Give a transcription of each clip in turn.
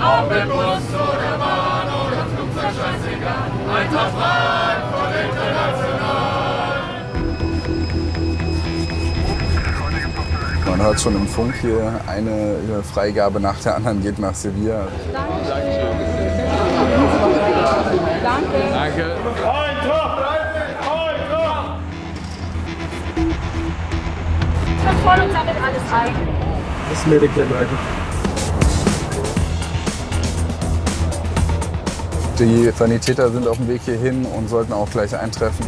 Ob mit Bus oder Bahn oder Flugzeug, scheißegal. Eintracht Frankfurt international. Man hört schon im Funk hier, eine Freigabe nach der anderen geht nach Sevilla. Danke. Wir freuen uns damit alles ein. Das Medic der Leute. Die Sanitäter sind auf dem Weg hierhin und sollten auch gleich eintreffen.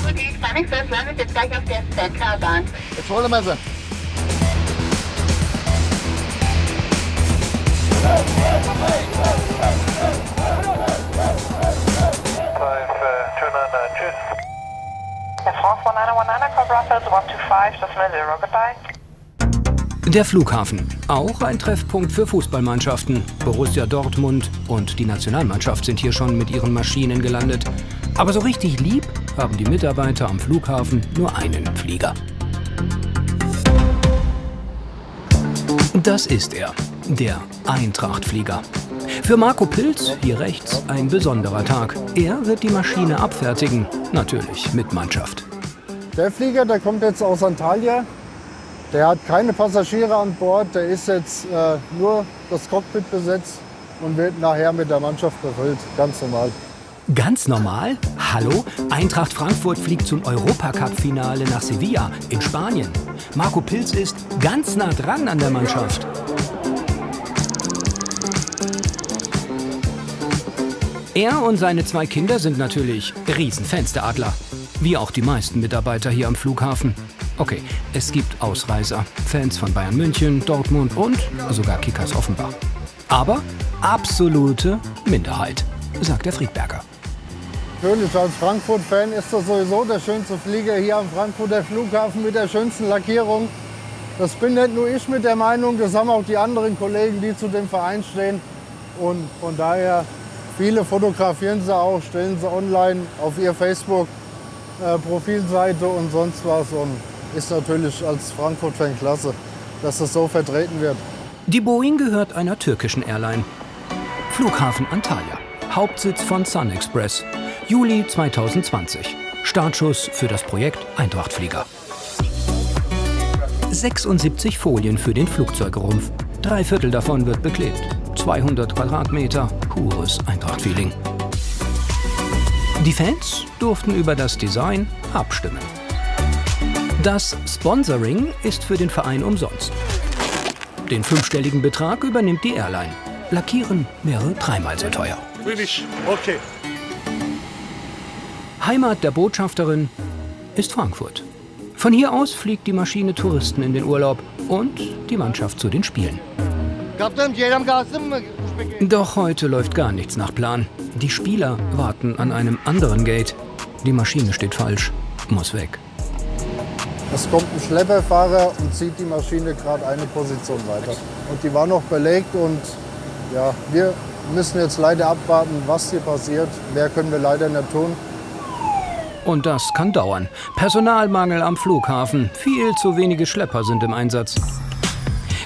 Die Sonic landet jetzt gleich auf der Zentralbahn. Jetzt wollen wir sie. Der Frankfurt 919 Call Brussels 125, das will 0, goodbye. Der Flughafen, auch ein Treffpunkt für Fußballmannschaften. Borussia Dortmund und die Nationalmannschaft sind hier schon mit ihren Maschinen gelandet. Aber so richtig lieb haben die Mitarbeiter am Flughafen nur einen Flieger. Das ist er, der Eintracht-Flieger. Für Marco Pilz, hier rechts, ein besonderer Tag. Er wird die Maschine abfertigen, natürlich mit Mannschaft. Der Flieger, der kommt jetzt aus Antalya. Der hat keine Passagiere an Bord. Der ist jetzt nur das Cockpit besetzt und wird nachher mit der Mannschaft befüllt. Ganz normal. Ganz normal? Hallo? Eintracht Frankfurt fliegt zum Europacup-Finale nach Sevilla in Spanien. Marco Pilz ist ganz nah dran an der Mannschaft. Er und seine 2 Kinder sind natürlich Riesenfans der Adler. Wie auch die meisten Mitarbeiter hier am Flughafen. Okay, es gibt Ausreißer. Fans von Bayern München, Dortmund und sogar Kickers Offenbach. Aber absolute Minderheit, sagt der Friedberger. Natürlich, als Frankfurt-Fan ist das sowieso der schönste Flieger hier am Frankfurter Flughafen mit der schönsten Lackierung. Das bin nicht nur ich mit der Meinung, das haben auch die anderen Kollegen, die zu dem Verein stehen. Und von daher, viele fotografieren sie auch, stellen sie online auf ihr Facebook-Profilseite und sonst was. Und ist natürlich als Frankfurt-Fan klasse, dass das so vertreten wird. Die Boeing gehört einer türkischen Airline. Flughafen Antalya, Hauptsitz von Sun Express. Juli 2020. Startschuss für das Projekt Eintracht-Flieger. 76 Folien für den Flugzeugrumpf. 3/4 davon wird beklebt. 200 Quadratmeter, pures Eintracht-Feeling. Die Fans durften über das Design abstimmen. Das Sponsoring ist für den Verein umsonst. Den 5-stelligen Betrag übernimmt die Airline. Lackieren wäre 3-mal so teuer. Okay. Heimat der Botschafterin ist Frankfurt. Von hier aus fliegt die Maschine Touristen in den Urlaub und die Mannschaft zu den Spielen. Doch heute läuft gar nichts nach Plan. Die Spieler warten an einem anderen Gate. Die Maschine steht falsch, muss weg. Es kommt ein Schlepperfahrer und zieht die Maschine gerade eine Position weiter. Und die war noch belegt und ja, wir müssen jetzt leider abwarten, was hier passiert. Mehr können wir leider nicht tun. Und das kann dauern. Personalmangel am Flughafen. Viel zu wenige Schlepper sind im Einsatz.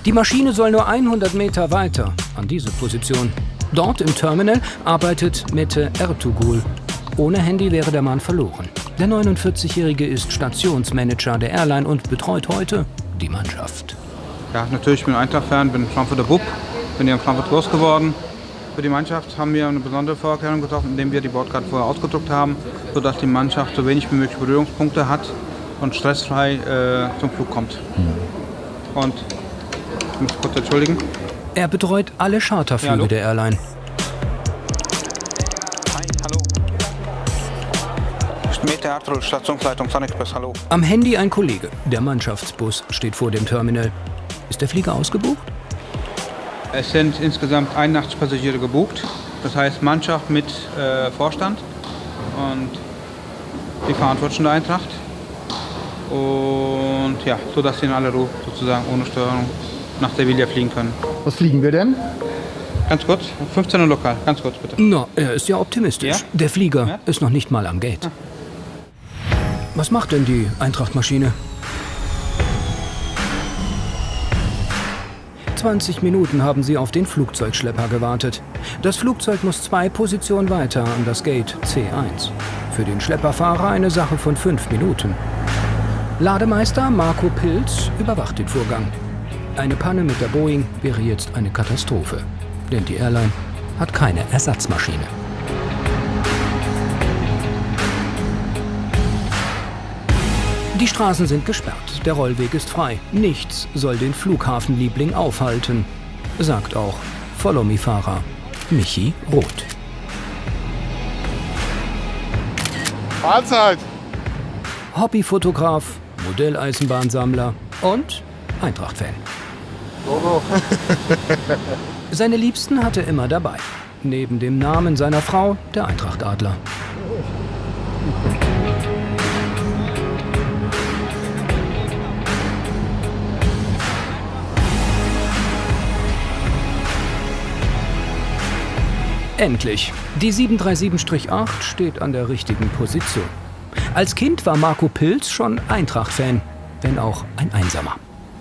Die Maschine soll nur 100 Meter weiter an diese Position. Dort im Terminal arbeitet Mete Ertuğrul. Ohne Handy wäre der Mann verloren. Der 49-Jährige ist Stationsmanager der Airline und betreut heute die Mannschaft. Ja, natürlich bin ich Eintracht-Fan, bin Frankfurter Bub, bin hier in Frankfurt groß geworden. Für die Mannschaft haben wir eine besondere Vorkehrung getroffen, indem wir die Bordkarte vorher ausgedruckt haben, sodass die Mannschaft so wenig wie möglich Berührungspunkte hat und stressfrei zum Flug kommt. Und ich muss kurz entschuldigen. Er betreut alle Charterflüge der Airline. Hi, hallo. Mete Ertuğrul, Stationsleitung Sun Express, hallo. Am Handy ein Kollege. Der Mannschaftsbus steht vor dem Terminal. Ist der Flieger ausgebucht? Es sind insgesamt 81 Passagiere gebucht, das heißt Mannschaft mit Vorstand und die Verantwortlichen der Eintracht. Und ja, so dass sie in aller Ruhe sozusagen ohne Störung nach Sevilla fliegen können. Was fliegen wir denn? Ganz kurz, 15 Uhr lokal, ganz kurz bitte. Na, er ist ja optimistisch. Ja? Der Flieger Ja? ist noch nicht mal am Gate. Was macht denn die Eintracht-Maschine? 20 Minuten haben sie auf den Flugzeugschlepper gewartet. Das Flugzeug muss 2 Positionen weiter an das Gate C1. Für den Schlepperfahrer eine Sache von 5 Minuten. Lademeister Marco Pilz überwacht den Vorgang. Eine Panne mit der Boeing wäre jetzt eine Katastrophe. Denn die Airline hat keine Ersatzmaschine. Die Straßen sind gesperrt, der Rollweg ist frei. Nichts soll den Flughafenliebling aufhalten, sagt auch Follow-Me-Fahrer Michi Roth. Mahlzeit. Hobbyfotograf, Modelleisenbahnsammler und Eintracht-Fan. Seine Liebsten hat er immer dabei. Neben dem Namen seiner Frau der Eintracht-Adler. Endlich. Die 737-8 steht an der richtigen Position. Als Kind war Marco Pilz schon Eintracht-Fan, wenn auch ein Einsamer.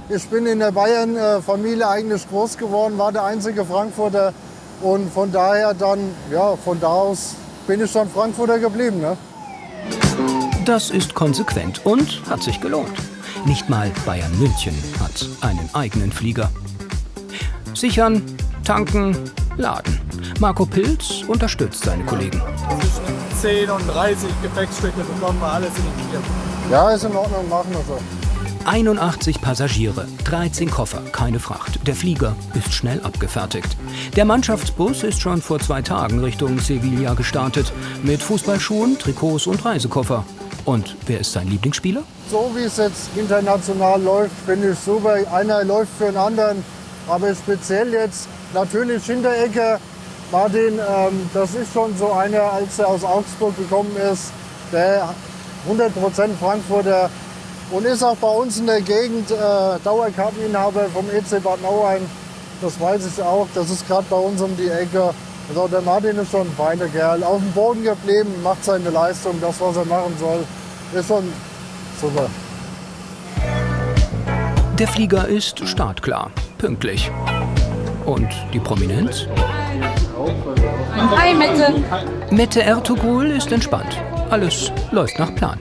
Ich bin in der Bayern-Familie eigentlich groß geworden, war der einzige Frankfurter. Und von daher dann, ja, von da aus bin ich dann Frankfurter geblieben. Ne? Das ist konsequent und hat sich gelohnt. Nicht mal Bayern München hat einen eigenen Flieger. Sichern, tanken, laden. Marco Pilz unterstützt seine Kollegen. 10 und 30 Gepäckstücke bekommen wir alles in den Tier. Ja, ist in Ordnung, machen wir so. 81 Passagiere, 13 Koffer, keine Fracht. Der Flieger ist schnell abgefertigt. Der Mannschaftsbus ist schon vor 2 Tagen Richtung Sevilla gestartet. Mit Fußballschuhen, Trikots und Reisekoffer. Und wer ist sein Lieblingsspieler? So wie es jetzt international läuft, finde ich super. Einer läuft für den anderen. Aber speziell jetzt natürlich Hinteregger. Martin, das ist schon so einer, als er aus Augsburg gekommen ist, der 100% Frankfurter und ist auch bei uns in der Gegend Dauerkarteninhaber vom EC Bad Nauheim. Das weiß ich auch, das ist gerade bei uns um die Ecke. Also der Martin ist schon ein feiner Kerl, auf dem Boden geblieben, macht seine Leistung, das was er machen soll, ist schon super. Der Flieger ist startklar, pünktlich. Und die Prominenz? Hi, Mette. Mette Ertugrul ist entspannt. Alles läuft nach Plan.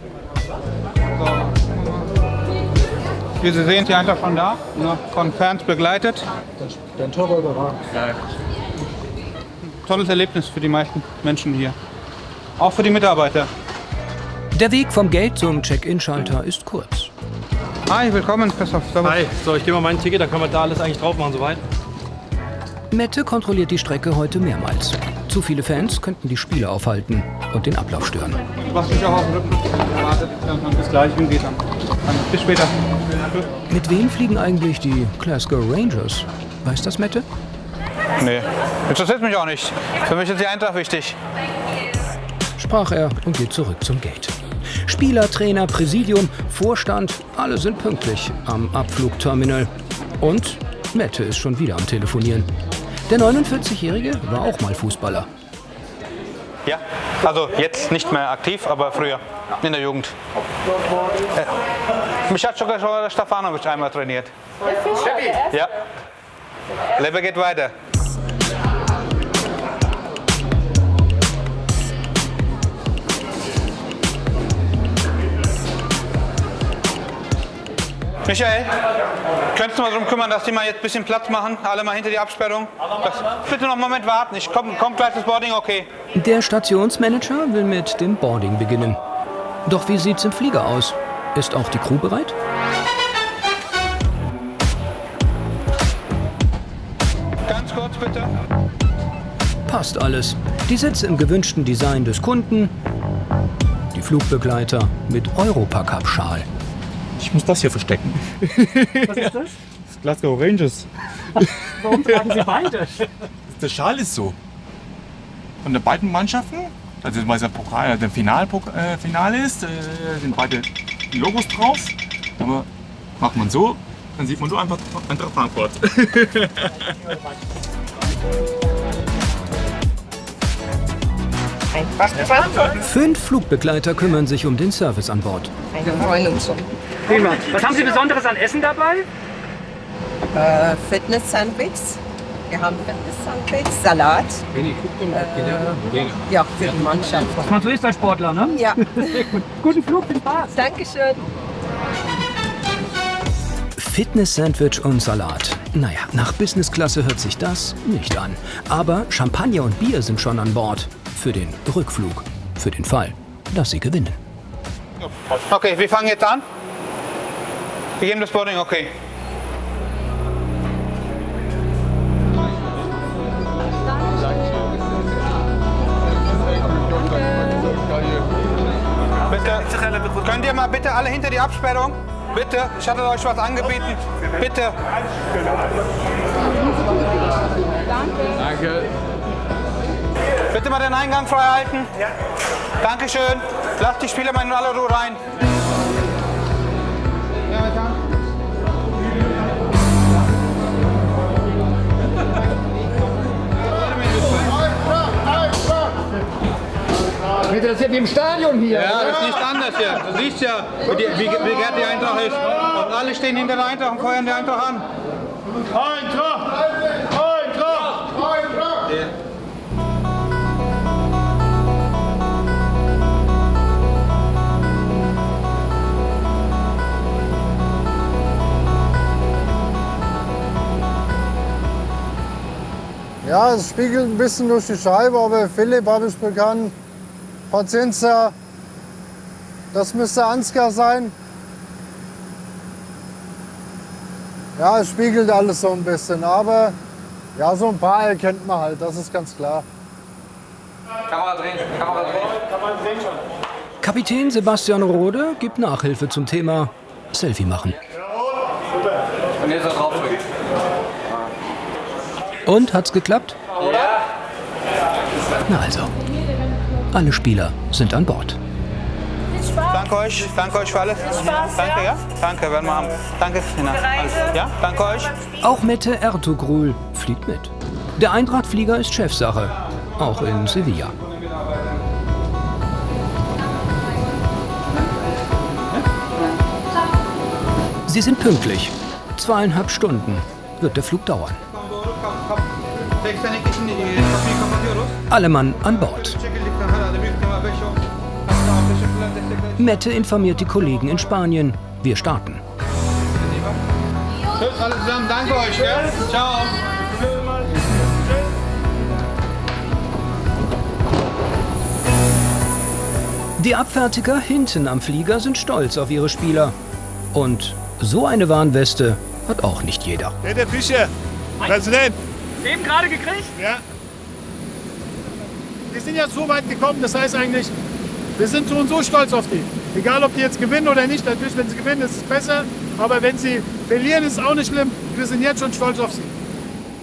Wie Sie sehen, die Eintracht von da, von Fans begleitet. Dein Torwart war. Tolles Erlebnis für die meisten Menschen hier. Auch für die Mitarbeiter. Der Weg vom Gate zum Check-in-Schalter ist kurz. Hi, willkommen, Christoph. Servus. Hi, so ich gebe mal mein Ticket, da können wir da alles eigentlich drauf machen soweit. Mette kontrolliert die Strecke heute mehrmals. Zu viele Fans könnten die Spiele aufhalten und den Ablauf stören. Du machst mich auch auf den Rücken. Wartet, bis gleich, wie geht dann. Bis später. Mit wem fliegen eigentlich die Glasgow Rangers? Weiß das Mette? Nee, interessiert mich auch nicht. Für mich ist die Eintracht wichtig. Sprach er und geht zurück zum Gate. Spieler, Trainer, Präsidium, Vorstand, alle sind pünktlich am Abflugterminal. Und Mette ist schon wieder am Telefonieren. Der 49-Jährige war auch mal Fußballer. Ja, also jetzt nicht mehr aktiv, aber früher in der Jugend. Mich hat sogar schon der Stefanovic einmal trainiert. Ja, Lebe geht weiter. Michael, könntest du mal darum kümmern, dass die mal jetzt ein bisschen Platz machen? Alle mal hinter die Absperrung? Bitte noch einen Moment warten, ich komm gleich das Boarding, okay? Der Stationsmanager will mit dem Boarding beginnen. Doch wie sieht's im Flieger aus? Ist auch die Crew bereit? Ganz kurz bitte. Passt alles. Die Sitze im gewünschten Design des Kunden. Die Flugbegleiter mit Europacup-Schal. Ich muss das hier verstecken. Was ist das? Das Glasgow Rangers. Warum tragen Sie beide? Der Schal ist so. Von den beiden Mannschaften, also weil es ein Pokal, der Finale ist, sind beide Logos drauf. Aber macht man so, dann sieht man nur einfach Eintracht Frankfurt. 5 Flugbegleiter kümmern sich um den Service an Bord. Wir freuen uns schon. Prima. Was haben Sie Besonderes an Essen dabei? Fitness-Sandwich. Wir haben Fitness-Sandwich, Salat. Ja, für die Mannschaft. Was man so ist als Sportler, ne? Ja. Guten Flug, viel Spaß. Dankeschön. Fitness-Sandwich und Salat. Naja, nach Business-Klasse hört sich das nicht an. Aber Champagner und Bier sind schon an Bord. Für den Rückflug. Für den Fall, dass sie gewinnen. Okay, wir fangen jetzt an. Wir geben das Boarding, okay. Bitte, könnt ihr mal bitte alle hinter die Absperrung? Bitte, ich hatte euch was angebieten. Bitte. Danke. Bitte mal den Eingang frei halten. Ja. Dankeschön. Lasst die Spieler mal in aller Ruhe rein. Ja, weiter. Das ist ja wie im Stadion hier. Ja, das ist nicht anders hier. Du siehst ja, wie gern die Eintracht ist. Und alle stehen hinter der Eintracht und feuern die Eintracht an. Eintracht! Eintracht! Eintracht! Ja. Ja, es spiegelt ein bisschen durch die Scheibe, aber Philipp habe ich bekannt. Pazienza, das müsste Ansgar sein. Ja, es spiegelt alles so ein bisschen, aber ja, so ein paar erkennt man halt, das ist ganz klar. Kamera drehen, Kamera drehen. Kapitän Sebastian Rode gibt Nachhilfe zum Thema Selfie machen. Und jetzt drauf drücken. Und, hat's geklappt? Ja. Na also, alle Spieler sind an Bord. Danke euch für alles. Danke, ja? Danke, werden wir haben. Danke, Tina. Ja, danke euch. Auch Mette Ertugrul fliegt mit. Der Eintracht-Flieger ist Chefsache, auch in Sevilla. Sie sind pünktlich. 2,5 Stunden wird der Flug dauern. Alle Mann an Bord. Mette informiert die Kollegen in Spanien. Wir starten. Tschüss, alle zusammen. Danke euch. Gell? Ciao. Die Abfertiger hinten am Flieger sind stolz auf ihre Spieler. Und so eine Warnweste hat auch nicht jeder. Der Fischer, Präsident. Eben gerade gekriegt? Ja. Wir sind ja so weit gekommen, das heißt eigentlich, wir sind so und so stolz auf die. Egal, ob die jetzt gewinnen oder nicht. Natürlich, wenn sie gewinnen, ist es besser. Aber wenn sie verlieren, ist es auch nicht schlimm. Wir sind jetzt schon stolz auf sie.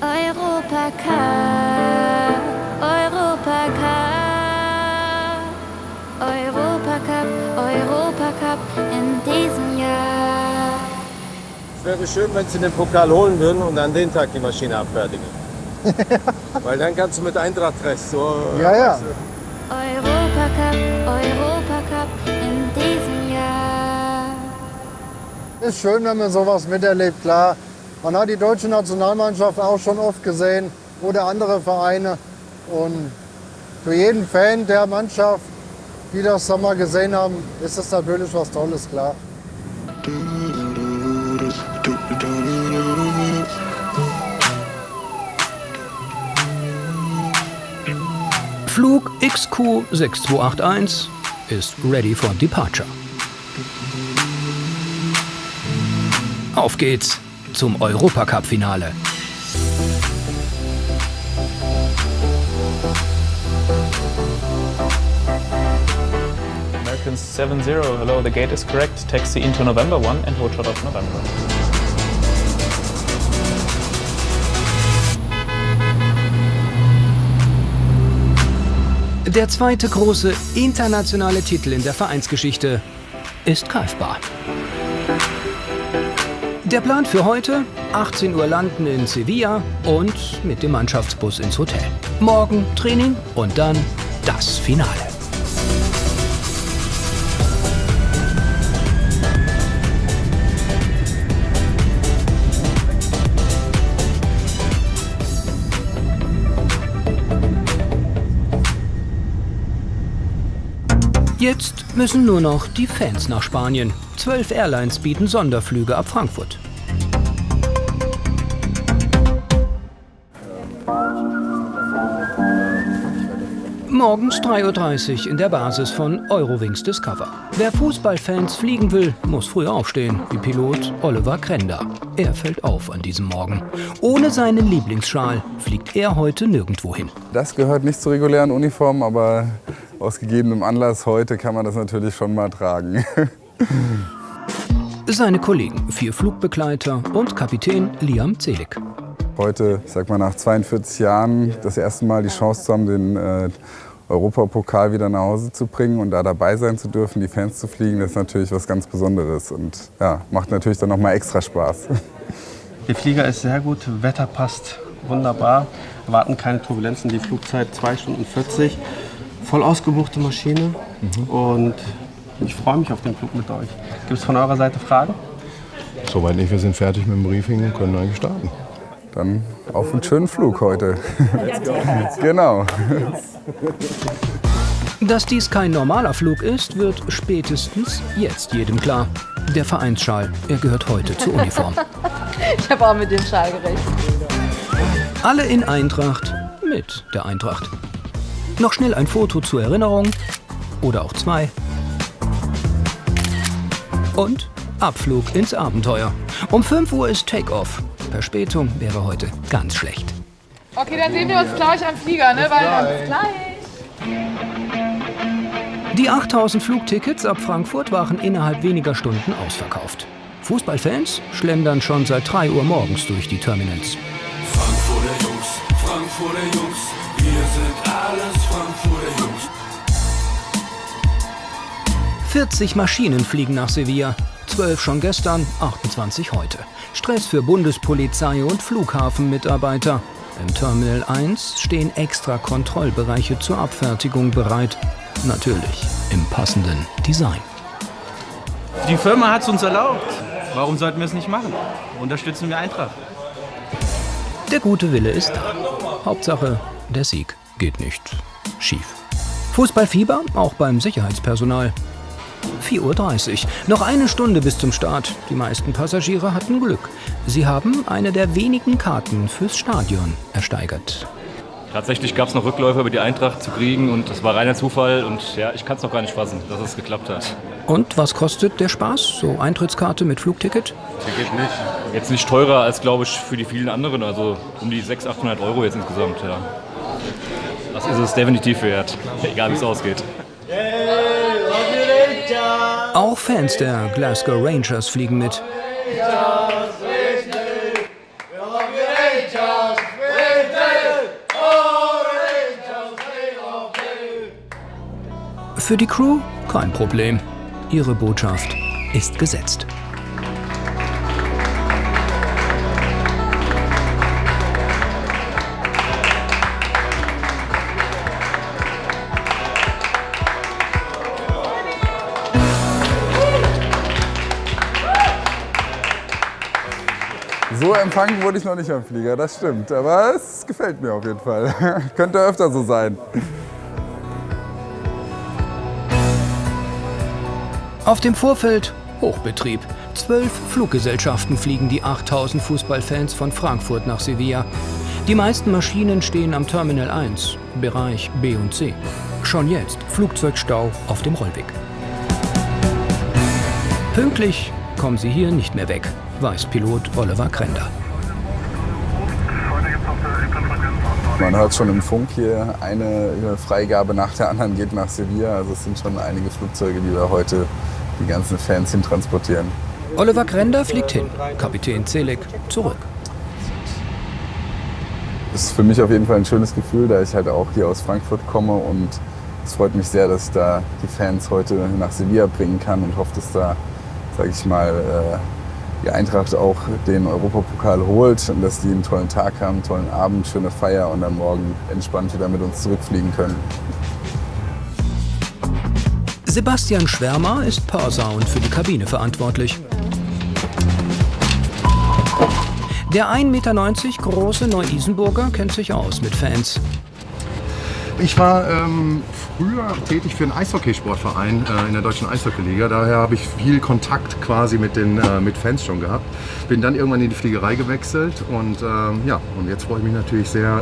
Europacup, Europacup, Europacup, Europacup in diesem Jahr. Es wäre schön, wenn sie den Pokal holen würden und an den Tag die Maschine abfertigen. Weil dann kannst du mit Eintracht rechts so. Ja, ja. Europacup, Europacup in diesem Jahr. Ist schön, wenn man sowas miterlebt, klar. Man hat die deutsche Nationalmannschaft auch schon oft gesehen oder andere Vereine. Und für jeden Fan der Mannschaft, die das dann mal gesehen haben, ist das natürlich was Tolles, klar. Flug XQ6281 ist ready for departure. Auf geht's zum Europacup-Finale. Americans 7-0. Hello, the gate is correct. Taxi into November 1 and hold short of November. Der zweite große internationale Titel in der Vereinsgeschichte ist greifbar. Der Plan für heute: 18 Uhr landen in Sevilla und mit dem Mannschaftsbus ins Hotel. Morgen Training und dann das Finale. Jetzt müssen nur noch die Fans nach Spanien. 12 Airlines bieten Sonderflüge ab Frankfurt. Morgens 3:30 Uhr in der Basis von Eurowings Discover. Wer Fußballfans fliegen will, muss früh aufstehen, wie Pilot Oliver Krenda. Er fällt auf an diesem Morgen. Ohne seinen Lieblingsschal fliegt er heute nirgendwo hin. Das gehört nicht zur regulären Uniform, aber aus gegebenem Anlass heute kann man das natürlich schon mal tragen. Seine Kollegen, 4 Flugbegleiter und Kapitän Liam Zelig. Heute, ich sag mal nach 42 Jahren, das erste Mal die Chance zu haben, den Europapokal wieder nach Hause zu bringen und da dabei sein zu dürfen, die Fans zu fliegen, das ist natürlich was ganz Besonderes und ja, macht natürlich dann noch mal extra Spaß. Der Flieger ist sehr gut, Wetter passt wunderbar, erwarten keine Turbulenzen, die Flugzeit 2 Stunden 40, voll ausgebuchte Maschine und ich freue mich auf den Flug mit euch. Gibt es von eurer Seite Fragen? Soweit nicht, wir sind fertig mit dem Briefing und können eigentlich starten. Dann auf einen schönen Flug heute. Genau. Dass dies kein normaler Flug ist, wird spätestens jetzt jedem klar. Der Vereinsschal, er gehört heute zur Uniform. Ich habe auch mit dem Schal gerechnet. Alle in Eintracht mit der Eintracht. Noch schnell ein Foto zur Erinnerung oder auch 2. Und Abflug ins Abenteuer. Um 5 Uhr ist Take-Off. Verspätung wäre heute ganz schlecht. Okay, dann sehen wir uns gleich am Flieger, ne? Bis gleich. Die 8000 Flugtickets ab Frankfurt waren innerhalb weniger Stunden ausverkauft. Fußballfans schlendern schon seit 3 Uhr morgens durch die Terminals. Frankfurter Jungs, wir sind alles Frankfurter Jungs. 40 Maschinen fliegen nach Sevilla. 12 schon gestern, 28 heute. Stress für Bundespolizei und Flughafenmitarbeiter. Im Terminal 1 stehen extra Kontrollbereiche zur Abfertigung bereit. Natürlich im passenden Design. Die Firma hat es uns erlaubt. Warum sollten wir es nicht machen? Unterstützen wir Eintracht. Der gute Wille ist da. Hauptsache, der Sieg geht nicht schief. Fußballfieber auch beim Sicherheitspersonal. 4:30 Uhr. Noch eine Stunde bis zum Start. Die meisten Passagiere hatten Glück. Sie haben eine der wenigen Karten fürs Stadion ersteigert. Tatsächlich gab es noch Rückläufe über die Eintracht zu kriegen und das war reiner Zufall und ja, ich kann es noch gar nicht fassen, dass es geklappt hat. Und was kostet der Spaß? So Eintrittskarte mit Flugticket? Ticket nicht. Jetzt nicht teurer als, glaube ich, für die vielen anderen, also um die 600-800 € jetzt insgesamt. Ja. Das ist es definitiv wert, egal wie es ausgeht. Auch Fans der Glasgow Rangers fliegen mit. Für die Crew kein Problem. Ihre Botschaft ist gesetzt. So empfangen wurde ich noch nicht am Flieger, das stimmt. Aber es gefällt mir auf jeden Fall. Könnte öfter so sein. Auf dem Vorfeld Hochbetrieb. 12 Fluggesellschaften fliegen die 8000 Fußballfans von Frankfurt nach Sevilla. Die meisten Maschinen stehen am Terminal 1, Bereich B und C. Schon jetzt Flugzeugstau auf dem Rollweg. Pünktlich kommen sie hier nicht mehr weg, weiß Pilot Oliver Krenda. Man hört schon im Funk hier, eine Freigabe nach der anderen geht nach Sevilla. Also es sind schon einige Flugzeuge, die da heute die ganzen Fans hin transportieren. Oliver Krenda fliegt hin, Kapitän Zelig zurück. Es ist für mich auf jeden Fall ein schönes Gefühl, da ich halt auch hier aus Frankfurt komme und es freut mich sehr, dass ich da die Fans heute nach Sevilla bringen kann und hoffe, dass da, sage ich mal, die Eintracht auch den Europapokal holt und dass die einen tollen Tag haben, einen tollen Abend, schöne Feier und dann morgen entspannt wieder mit uns zurückfliegen können. Sebastian Schwärmer ist Powersound für die Kabine verantwortlich. Der 1,90 Meter große Neu-Isenburger kennt sich aus mit Fans. Ich war früher tätig für einen Eishockeysportverein in der Deutschen Eishockeyliga. Daher habe ich viel Kontakt quasi mit Fans schon gehabt. Bin dann irgendwann in die Fliegerei gewechselt und und jetzt freue ich mich natürlich sehr,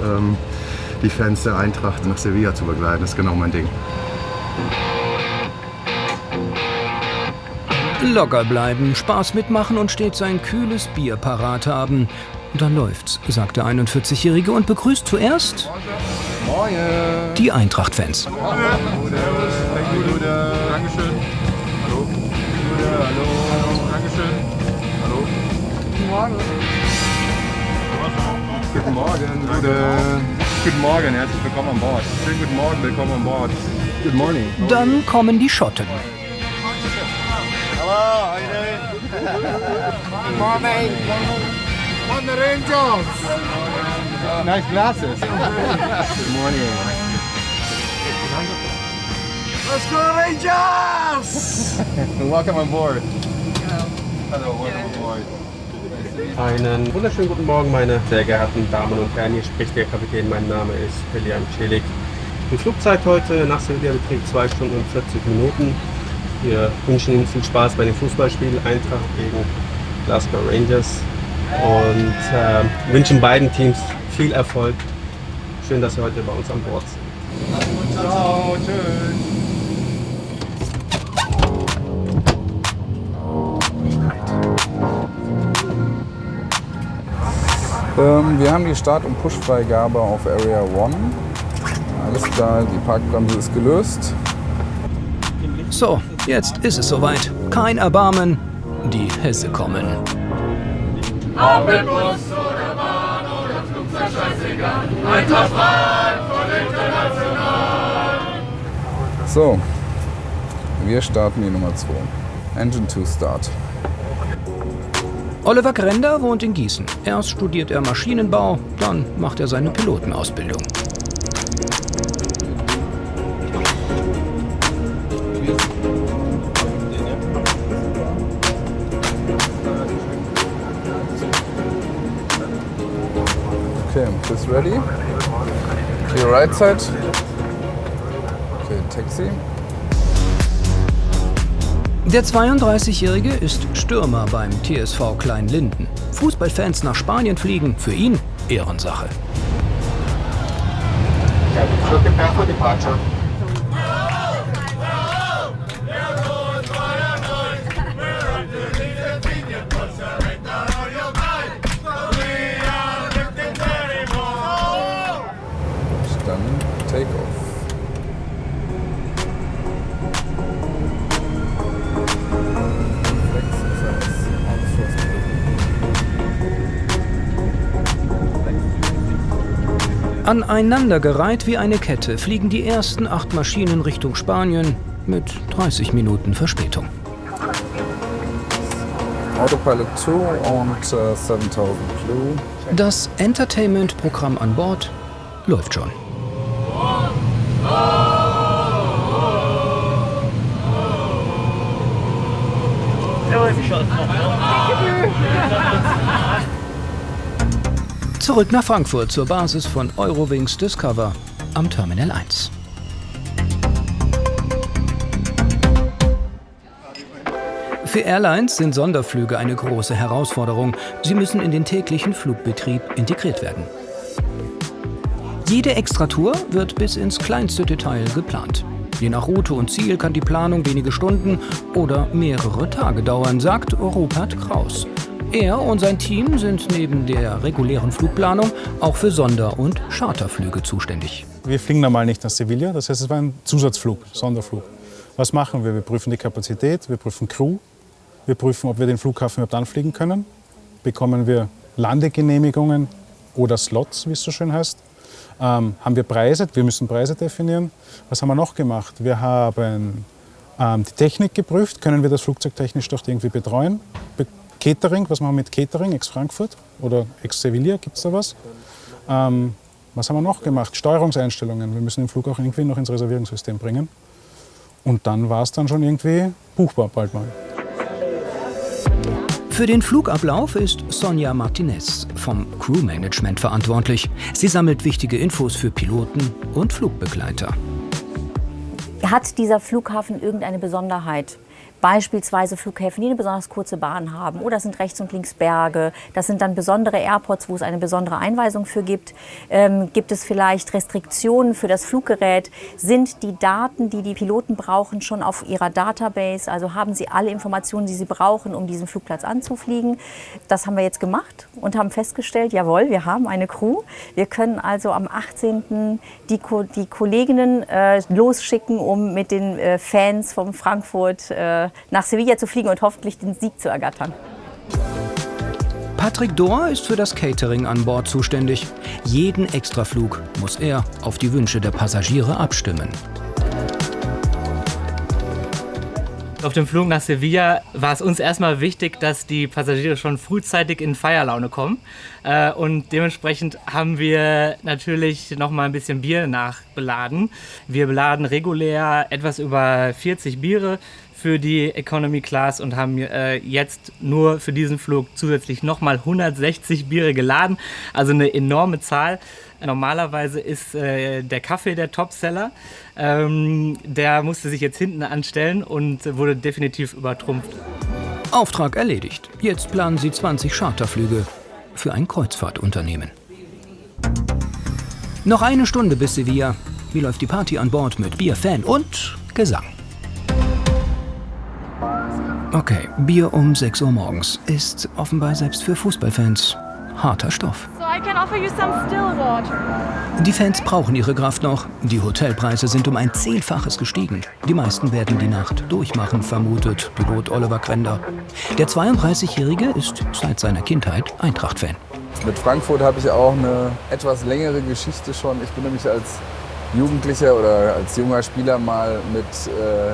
die Fans der Eintracht nach Sevilla zu begleiten. Das ist genau mein Ding. Locker bleiben, Spaß mitmachen und stets ein kühles Bier parat haben. Dann läuft's, sagt der 41-Jährige und begrüßt zuerst die Eintracht-Fans. Dankeschön. Hallo. Hallo. Dankeschön. Hallo. Guten Morgen. Guten Morgen, Guten Morgen, herzlich willkommen an Bord. Schönen guten Morgen, willkommen an Bord. Good morning. Dann kommen die Schotten. Hello, how you doing? Good morning. On the Rangers. Nice glasses. Good morning. Let's go Rangers! Welcome on board. Hello, welcome on board. Einen wunderschönen guten Morgen, meine sehr geehrten Damen und Herren. Hier spricht der Kapitän. Mein Name ist Helian Celik. Die Flugzeit heute nach Sevilla beträgt 2 Stunden und 40 Minuten. Wir wünschen Ihnen viel Spaß bei dem Fußballspiel Eintracht gegen Glasgow Rangers und wünschen beiden Teams viel Erfolg. Schön, dass Sie heute bei uns an Bord sind. Ciao, tschüss. Wir haben die Start- und Push-Freigabe auf Area 1. Alles klar, die Parkbremse ist gelöst. So, jetzt ist es soweit. Kein Erbarmen, die Hesse kommen. Ob im Bus oder Bahn oder Flugzeug, scheißegal. Eintracht Frankfurt international. So, wir starten die Nummer 2. Engine 2 Start. Oliver Grender wohnt in Gießen. Erst studiert er Maschinenbau, dann macht er seine Pilotenausbildung. Okay, this ready? Clear right side. Okay, Taxi. Der 32-Jährige ist Stürmer beim TSV Kleinlinden. Fußballfans nach Spanien fliegen, für ihn Ehrensache. Dann Take off. Aneinandergereiht wie eine Kette fliegen die ersten 8 Maschinen Richtung Spanien mit 30 Minuten Verspätung. Autopilot 2 und 7000 Blue. Das Entertainment-Programm an Bord läuft schon. Zurück nach Frankfurt zur Basis von Eurowings Discover am Terminal 1. Für Airlines sind Sonderflüge eine große Herausforderung. Sie müssen in den täglichen Flugbetrieb integriert werden. Jede Extratour wird bis ins kleinste Detail geplant. Je nach Route und Ziel kann die Planung wenige Stunden oder mehrere Tage dauern, sagt Rupert Kraus. Er und sein Team sind neben der regulären Flugplanung auch für Sonder- und Charterflüge zuständig. Wir fliegen normal nicht nach Sevilla, das heißt, es war ein Zusatzflug, Sonderflug. Was machen wir? Wir prüfen die Kapazität, wir prüfen Crew, wir prüfen, ob wir den Flughafen überhaupt anfliegen können. Bekommen wir Landegenehmigungen oder Slots, wie es so schön heißt. Haben wir Preise? Wir müssen Preise definieren. Was haben wir noch gemacht? Wir haben die Technik geprüft. Können wir das Flugzeug technisch dort irgendwie betreuen? Catering, was machen wir mit Catering, ex-Frankfurt oder ex-Sevilla, gibt es da was? Was haben wir noch gemacht? Steuerungseinstellungen. Wir müssen den Flug auch irgendwie noch ins Reservierungssystem bringen. Und dann war es dann schon irgendwie buchbar bald mal. Für den Flugablauf ist Sonja Martinez vom Crewmanagement verantwortlich. Sie sammelt wichtige Infos für Piloten und Flugbegleiter. Hat dieser Flughafen irgendeine Besonderheit? Beispielsweise Flughäfen, die eine besonders kurze Bahn haben, oder sind rechts und links Berge. Das sind dann besondere Airports, wo es eine besondere Einweisung für gibt. Gibt es vielleicht Restriktionen für das Fluggerät? Sind die Daten, die die Piloten brauchen, schon auf ihrer Database? Also haben sie alle Informationen, die sie brauchen, um diesen Flugplatz anzufliegen? Das haben wir jetzt gemacht und haben festgestellt, jawohl, wir haben eine Crew. Wir können also am 18. die Kolleginnen losschicken, um mit den Fans von Frankfurt nach Sevilla zu fliegen und hoffentlich den Sieg zu ergattern. Patrick Dohr ist für das Catering an Bord zuständig. Jeden Extraflug muss er auf die Wünsche der Passagiere abstimmen. Auf dem Flug nach Sevilla war es uns erstmal wichtig, dass die Passagiere schon frühzeitig in Feierlaune kommen. Und dementsprechend haben wir natürlich noch mal ein bisschen Bier nachbeladen. Wir beladen regulär etwas über 40 Biere für die Economy Class und haben jetzt nur für diesen Flug zusätzlich nochmal 160 Biere geladen. Also eine enorme Zahl. Normalerweise ist der Kaffee der Topseller. Der musste sich jetzt hinten anstellen und wurde definitiv übertrumpft. Auftrag erledigt. Jetzt planen sie 20 Charterflüge für ein Kreuzfahrtunternehmen. Noch eine Stunde bis Sevilla. Wie läuft die Party an Bord mit Bier, Fan und Gesang? Okay, Bier um 6 Uhr morgens ist offenbar selbst für Fußballfans harter Stoff. So I can offer you some still water. Die Fans brauchen ihre Kraft noch. Die Hotelpreise sind um ein 10-faches gestiegen. Die meisten werden die Nacht durchmachen, vermutet Pilot Oliver Krender. Der 32-Jährige ist seit seiner Kindheit Eintracht-Fan. Mit Frankfurt habe ich auch eine etwas längere Geschichte schon. Ich bin nämlich als Jugendlicher oder als junger Spieler mal mit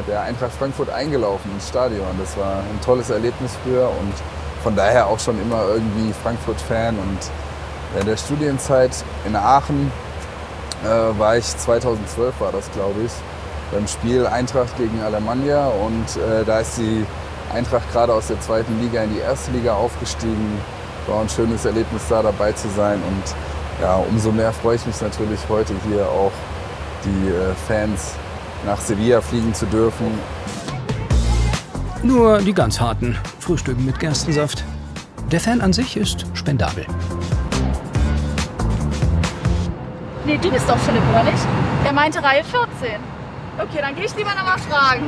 der Eintracht Frankfurt eingelaufen ins Stadion. Das war ein tolles Erlebnis früher und von daher auch schon immer irgendwie Frankfurt-Fan. Und in der Studienzeit in Aachen war ich, 2012 war das, glaube ich, beim Spiel Eintracht gegen Alemannia. Und da ist die Eintracht gerade aus der 2. Liga in die 1. Liga aufgestiegen. War ein schönes Erlebnis, da dabei zu sein. Und ja, umso mehr freue ich mich natürlich heute hier auch die Fans nach Sevilla fliegen zu dürfen. Nur die ganz harten frühstücken mit Gerstensaft. Der Fan an sich ist spendabel. Nee, du bist doch Philipp, oder nicht? Er meinte Reihe 14. Okay, dann gehe ich lieber noch mal fragen.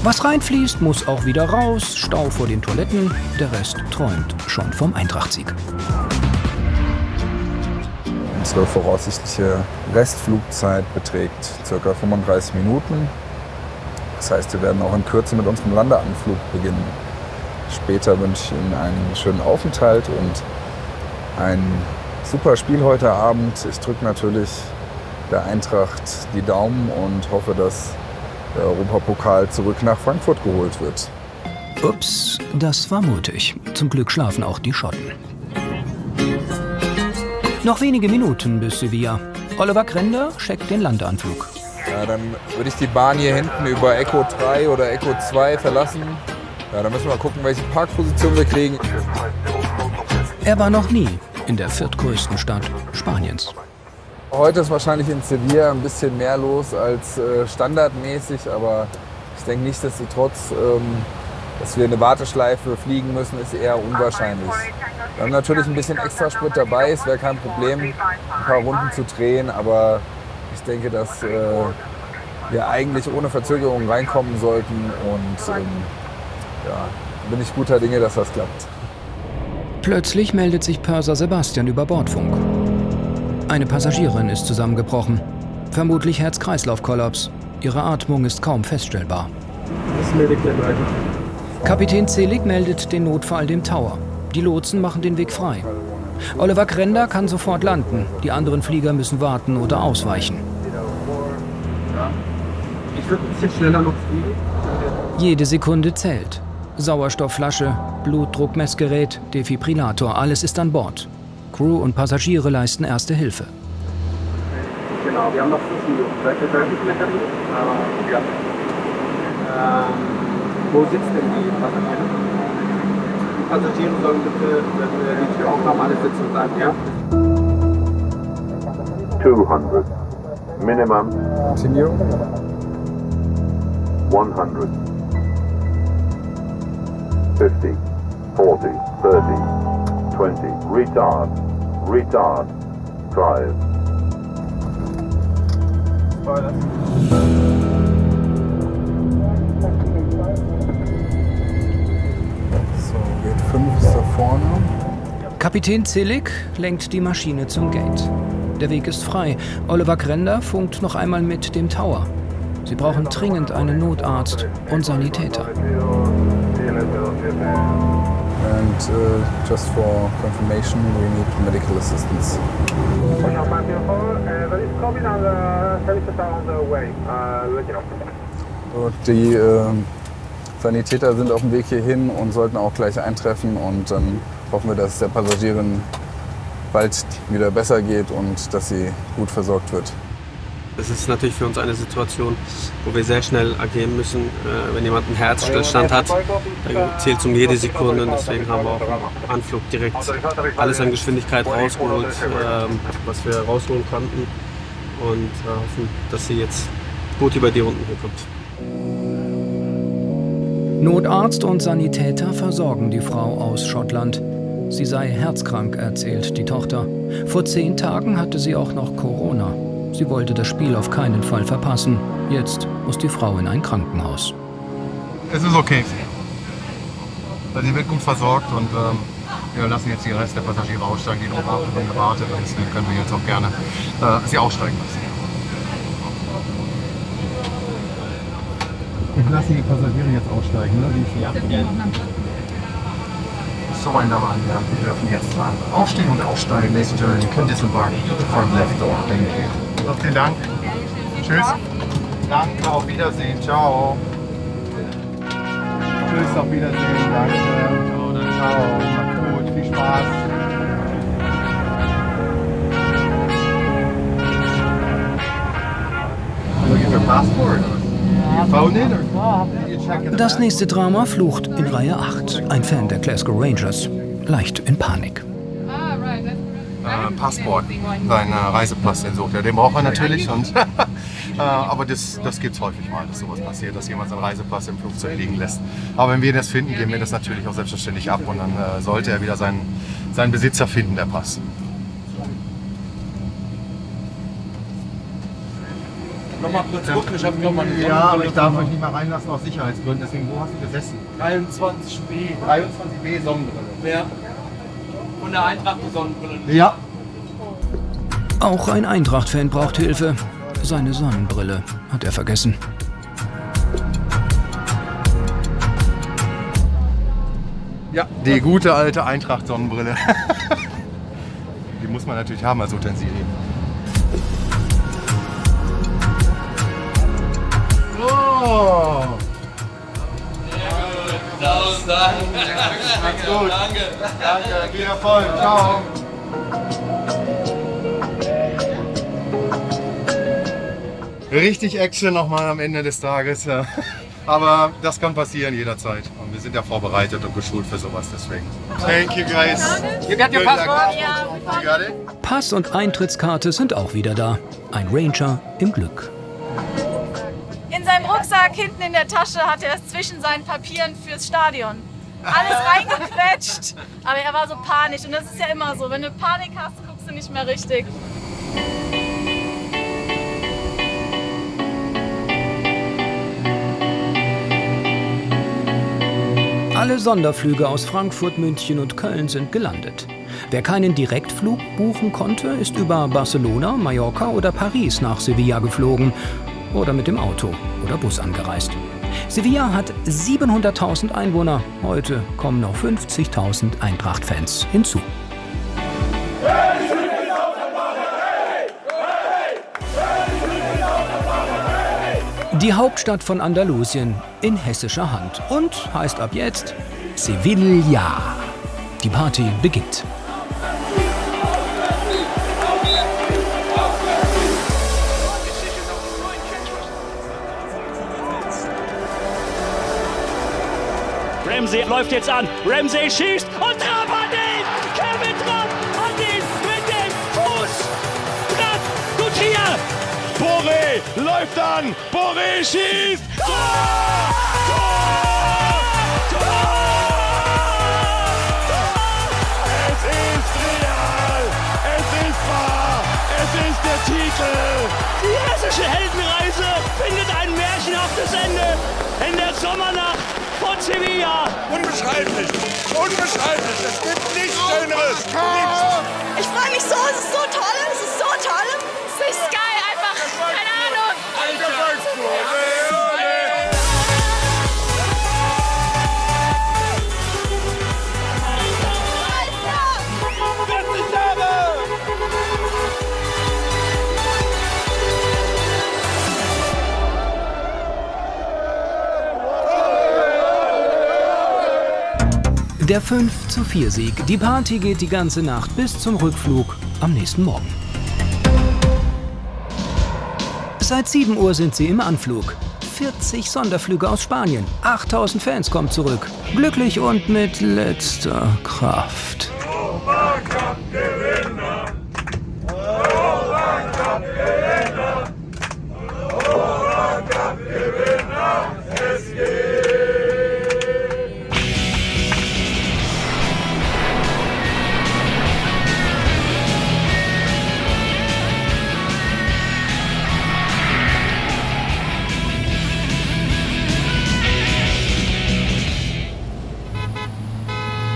Was reinfließt, muss auch wieder raus. Stau vor den Toiletten. Der Rest träumt schon vom Eintracht-Sieg. Unsere voraussichtliche Restflugzeit beträgt ca. 35 Minuten. Das heißt, wir werden auch in Kürze mit unserem Landeanflug beginnen. Später wünsche ich Ihnen einen schönen Aufenthalt und ein super Spiel heute Abend. Ich drücke natürlich der Eintracht die Daumen und hoffe, dass der Europapokal zurück nach Frankfurt geholt wird. Ups, das war mutig. Zum Glück schlafen auch die Schotten. Noch wenige Minuten bis Sevilla. Oliver Krender checkt den Landeanflug. Ja, dann würde ich die Bahn hier hinten über Echo 3 oder Echo 2 verlassen. Ja, dann müssen wir mal gucken, welche Parkposition wir kriegen. Er war noch nie in der viertgrößten Stadt Spaniens. Heute ist wahrscheinlich in Sevilla ein bisschen mehr los als standardmäßig, aber ich denke nichtsdestotrotz, dass wir eine Warteschleife fliegen müssen, ist eher unwahrscheinlich. Wir haben natürlich ein bisschen Extrasprit dabei, es wäre kein Problem, ein paar Runden zu drehen, aber ich denke, dass wir eigentlich ohne Verzögerung reinkommen sollten und ja, bin ich guter Dinge, dass das klappt. Plötzlich meldet sich Purser Sebastian über Bordfunk. Eine Passagierin ist zusammengebrochen. Vermutlich Herz-Kreislauf-Kollaps. Ihre Atmung ist kaum feststellbar. Kapitän Zelig meldet den Notfall dem Tower. Die Lotsen machen den Weg frei. Oliver Krender kann sofort landen. Die anderen Flieger müssen warten oder ausweichen. Ich würde ein bisschen schneller noch fliegen. Jede Sekunde zählt. Sauerstoffflasche, Blutdruckmessgerät, Defibrillator, alles ist an Bord. Crew und Passagiere leisten erste Hilfe. Genau, wir haben noch 5 Minuten. Seid ihr fertig mit der Minute? Ja. Wo sitzt denn die Passagiere? Die Passagiere sollen bitte, wenn die Tür aufhaben, alle sitzen bleiben, ja? 200. Minimum. Continue. 100. 50. 40. 30. 20. Retard. Retard. Drive. So, Gate 5 ist da vorne. Kapitän Zillig lenkt die Maschine zum Gate. Der Weg ist frei. Oliver Grender funkt noch einmal mit dem Tower. Sie brauchen dringend einen Notarzt und Sanitäter. And just for confirmation, we need medical assistance. Die Sanitäter sind auf dem Weg hierhin und sollten auch gleich eintreffen und dann hoffen wir, dass es der Passagierin bald wieder besser geht und dass sie gut versorgt wird. Es ist natürlich für uns eine Situation, wo wir sehr schnell agieren müssen. Wenn jemand einen Herzstillstand hat, dann zählt es um jede Sekunde. Und deswegen haben wir auch im Anflug direkt alles an Geschwindigkeit rausgeholt, was wir rausholen konnten. Und hoffen, dass sie jetzt gut über die Runden hier kommt. Notarzt und Sanitäter versorgen die Frau aus Schottland. Sie sei herzkrank, erzählt die Tochter. Vor 10 Tagen hatte sie auch noch Corona. Sie wollte das Spiel auf keinen Fall verpassen. Jetzt muss die Frau in ein Krankenhaus. Es ist okay. Sie wird gut versorgt und wir lassen jetzt die Rest der Passagiere aussteigen, die noch wartet. Deswegen können wir jetzt auch gerne sie aussteigen lassen. Ich lasse die Passagiere jetzt aussteigen, ne? Ja. So, meine Damen und Herren, wir dürfen jetzt aufstehen und aussteigen. Ladies and gentlemen, you can disembark from left door. Thank you. Vielen Dank. Tschüss. Danke, auf Wiedersehen. Ciao. Tschüss, auf Wiedersehen. Danke. Ciao. Macht gut. Viel Spaß. Looking for passport? You found it or? Das nächste Drama: Flucht in Reihe 8. Ein Fan der Glasgow Rangers. Leicht in Panik. Passport, seinen Reisepass, den sucht er. Den braucht er natürlich. Und aber das gibt es häufig mal, dass sowas passiert, dass jemand seinen Reisepass im Flugzeug liegen lässt. Aber wenn wir das finden, geben wir das natürlich auch selbstverständlich ab und dann sollte er wieder seinen Besitzer finden, der Pass. Nochmal kurz gucken, ich habe nochmal eine Ja, aber ich darf euch nicht mal reinlassen aus Sicherheitsgründen, deswegen, wo hast du gesessen? 23B. 23B Sonnenbrille. Wer? Von der Eintracht die Sonnenbrille. Ja. Auch ein Eintracht-Fan braucht Hilfe. Seine Sonnenbrille hat er vergessen. Ja, die gute alte Eintracht-Sonnenbrille. Die muss man natürlich haben als Utensil. Oh! Tausend Dank. Gut. Danke. Danke, viel Erfolg. Ciao. Richtig Action nochmal am Ende des Tages. Aber das kann passieren jederzeit. Und wir sind ja vorbereitet und geschult für sowas. Deswegen. Thank you guys. You got your passport? You got it? Pass und Eintrittskarte sind auch wieder da. Ein Ranger im Glück. In seinem Rucksack hinten in der Tasche hatte er es zwischen seinen Papieren fürs Stadion. Alles reingequetscht. Aber er war so panisch. Und das ist ja immer so. Wenn du Panik hast, guckst du nicht mehr richtig. Alle Sonderflüge aus Frankfurt, München und Köln sind gelandet. Wer keinen Direktflug buchen konnte, ist über Barcelona, Mallorca oder Paris nach Sevilla geflogen oder mit dem Auto oder Bus angereist. Sevilla hat 700.000 Einwohner. Heute kommen noch 50.000 Eintracht-Fans hinzu. Die Hauptstadt von Andalusien in hessischer Hand und heißt ab jetzt Sevilla. Die Party beginnt. Ramsey läuft jetzt an. Ramsey schießt und Trapp hat ihn! Kevin Trapp hat ihn mit dem Fuß! Trapp, Gutier! Boré läuft an. Boré schießt. Tor! Tor! Es ist real. Es ist wahr. Es ist der Titel. Die hessische Heldenreise findet ein märchenhaftes Ende in der Sommernacht von Sevilla. Unbeschreiblich. Unbeschreiblich. Es gibt nichts Schöneres. Nichts. Ich freue mich so, es ist so toll, es ist so toll. Es ist geil, einfach, keine Ahnung. Alter Volkssport. Der 5:4 Sieg. Die Party geht die ganze Nacht bis zum Rückflug am nächsten Morgen. Seit 7 Uhr sind sie im Anflug. 40 Sonderflüge aus Spanien. 8000 Fans kommen zurück. Glücklich und mit letzter Kraft.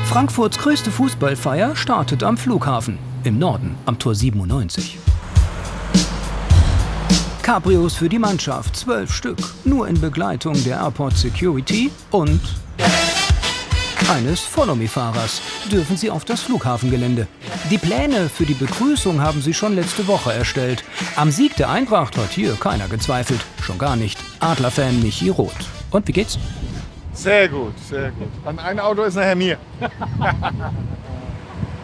Frankfurts größte Fußballfeier startet am Flughafen, im Norden, am Tor 97. Cabrios für die Mannschaft, 12 Stück, nur in Begleitung der Airport Security und eines Follow-Me-Fahrers dürfen sie auf das Flughafengelände. Die Pläne für die Begrüßung haben sie schon letzte Woche erstellt. Am Sieg der Eintracht hat hier keiner gezweifelt, schon gar nicht Adlerfan Michi Roth. Und wie geht's? Sehr gut, sehr gut. An ein Auto ist nachher mir.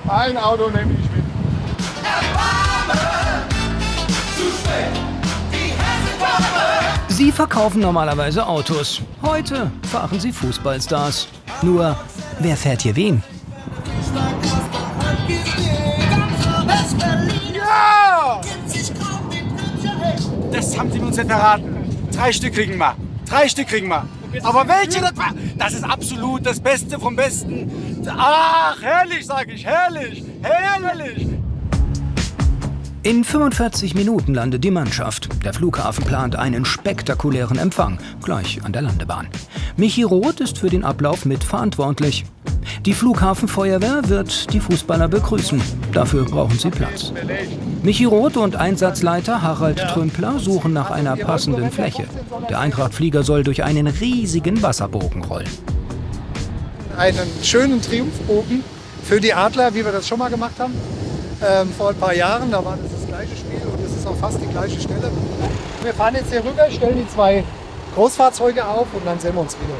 Ein Auto nehme ich mit. Sie verkaufen normalerweise Autos. Heute fahren sie Fußballstars. Nur, wer fährt hier wen? Ja! Das haben sie uns nicht verraten. 3 Stück kriegen wir. 3 Stück kriegen wir. Aber welche das war, das ist absolut das Beste vom Besten. Ach, herrlich, sage ich, herrlich, herrlich. In 45 Minuten landet die Mannschaft. Der Flughafen plant einen spektakulären Empfang, gleich an der Landebahn. Michi Roth ist für den Ablauf mitverantwortlich. Die Flughafenfeuerwehr wird die Fußballer begrüßen. Dafür brauchen sie Platz. Michi Roth und Einsatzleiter Harald Trümpler suchen nach einer passenden Fläche. Der Eintracht-Flieger soll durch einen riesigen Wasserbogen rollen. Einen schönen Triumphbogen für die Adler, wie wir das schon mal gemacht haben. Vor ein paar Jahren, da war das gleiche Spiel und es ist auch fast die gleiche Stelle. Wir fahren jetzt hier rüber, stellen die 2 Großfahrzeuge auf und dann sehen wir uns wieder.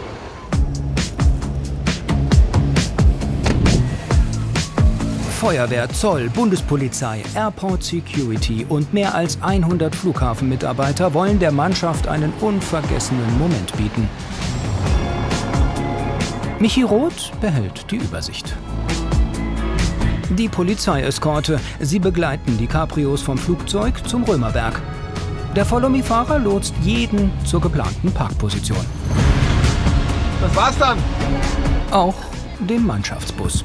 Feuerwehr, Zoll, Bundespolizei, Airport Security und mehr als 100 Flughafenmitarbeiter wollen der Mannschaft einen unvergessenen Moment bieten. Michi Roth behält die Übersicht. Die Polizeieskorte, sie begleiten die Cabrios vom Flugzeug zum Römerberg. Der Follow-Me-Fahrer lotst jeden zur geplanten Parkposition. Das war's dann. Auch den Mannschaftsbus.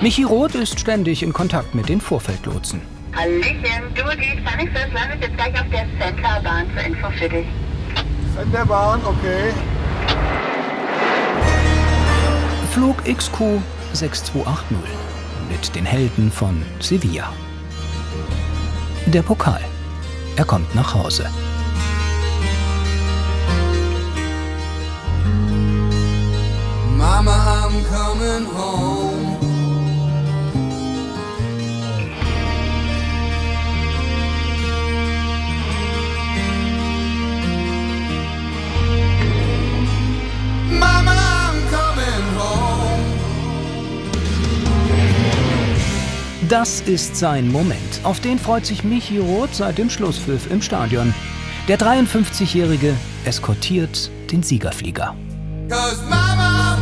Michi Roth ist ständig in Kontakt mit den Vorfeldlotsen. Hallöchen, du, die Sunny First landet jetzt gleich auf der Centerbahn zur Info für dich. Centerbahn, okay. Flug XQ 6280 mit den Helden von Sevilla. Der Pokal. Er kommt nach Hause. Mama, I'm coming home. Mama, I'm coming home. Das ist sein Moment. Auf den freut sich Michi Roth seit dem Schlusspfiff im Stadion. Der 53-Jährige eskortiert den Siegerflieger. 'Cause Mama,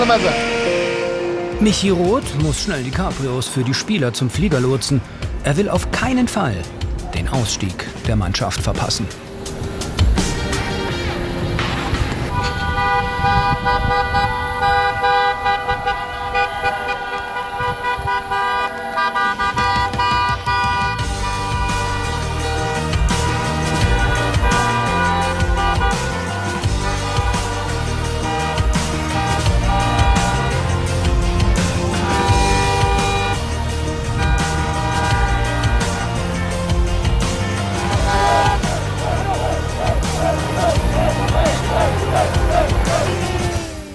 volle Messer. Michi Roth muss schnell die Cabrios für die Spieler zum Flieger lotsen. Er will auf keinen Fall den Ausstieg der Mannschaft verpassen.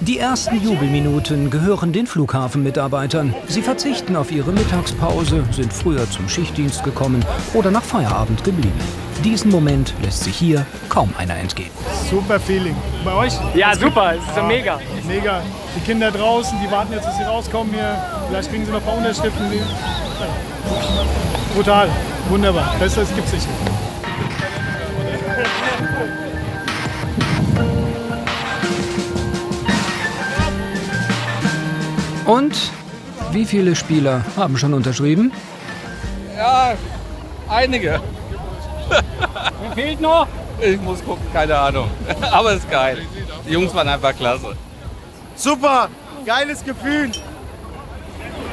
Die ersten Jubelminuten gehören den Flughafenmitarbeitern. Sie verzichten auf ihre Mittagspause, sind früher zum Schichtdienst gekommen oder nach Feierabend geblieben. Diesen Moment lässt sich hier kaum einer entgehen. Super Feeling. Bei euch? Ja, super. Es ist so mega. Mega. Die Kinder draußen, die warten jetzt, bis sie rauskommen hier. Vielleicht kriegen sie noch ein paar Unterschriften. Brutal. Wunderbar. Besseres gibt's nicht. Und wie viele Spieler haben schon unterschrieben? Ja, einige. Wer fehlt noch? Ich muss gucken, keine Ahnung. Aber ist geil. Die Jungs waren einfach klasse. Super, geiles Gefühl.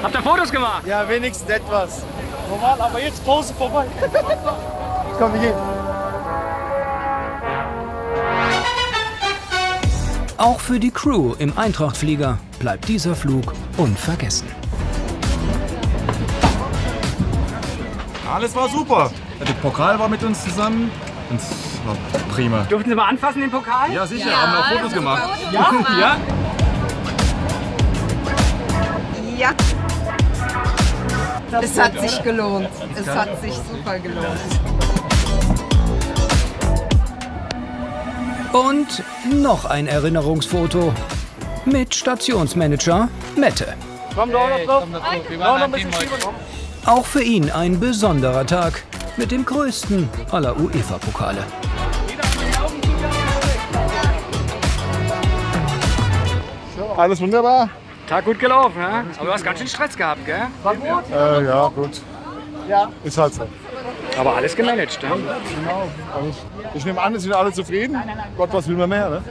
Habt ihr Fotos gemacht? Ja, wenigstens etwas. Normal, aber jetzt Pause vorbei. Komm, wir gehen. Auch für die Crew im Eintracht-Flieger bleibt dieser Flug unvergessen. Alles war super. Der Pokal war mit uns zusammen. Und es war prima. Durften Sie mal anfassen, den Pokal? Ja, sicher. Haben wir auch Fotos gemacht. Ja? Ja? Ja. Es hat sich gelohnt. Es hat sich super gelohnt. Und noch ein Erinnerungsfoto mit Stationsmanager Mette. Komm doch noch drauf. Wir waren noch ein bisschen Auch für ihn ein besonderer Tag mit dem größten aller UEFA-Pokale. Alles wunderbar. Tag gut gelaufen, ja? Aber du hast ganz schön Stress gehabt, gell? War gut? Ja, gut. Ja. Ist halt so. Aber alles gemanagt, ne? Genau. Ich nehme an, es sind alle zufrieden. Gott, was will man mehr, ne?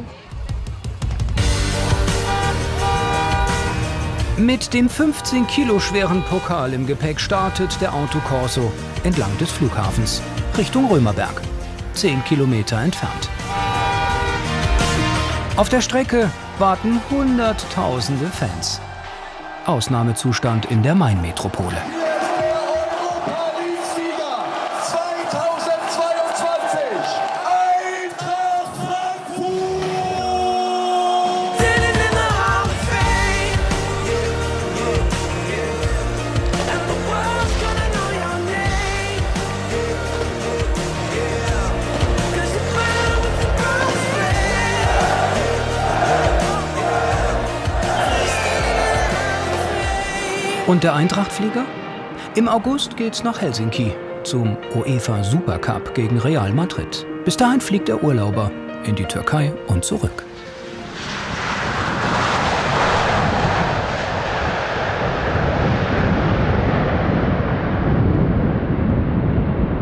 Mit dem 15 Kilo schweren Pokal im Gepäck startet der Autokorso entlang des Flughafens Richtung Römerberg, 10 Kilometer entfernt. Auf der Strecke warten Hunderttausende Fans. Ausnahmezustand in der Main-Metropole. Und der Eintracht-Flieger? Im August geht's nach Helsinki zum UEFA Supercup gegen Real Madrid. Bis dahin fliegt der Urlauber in die Türkei und zurück.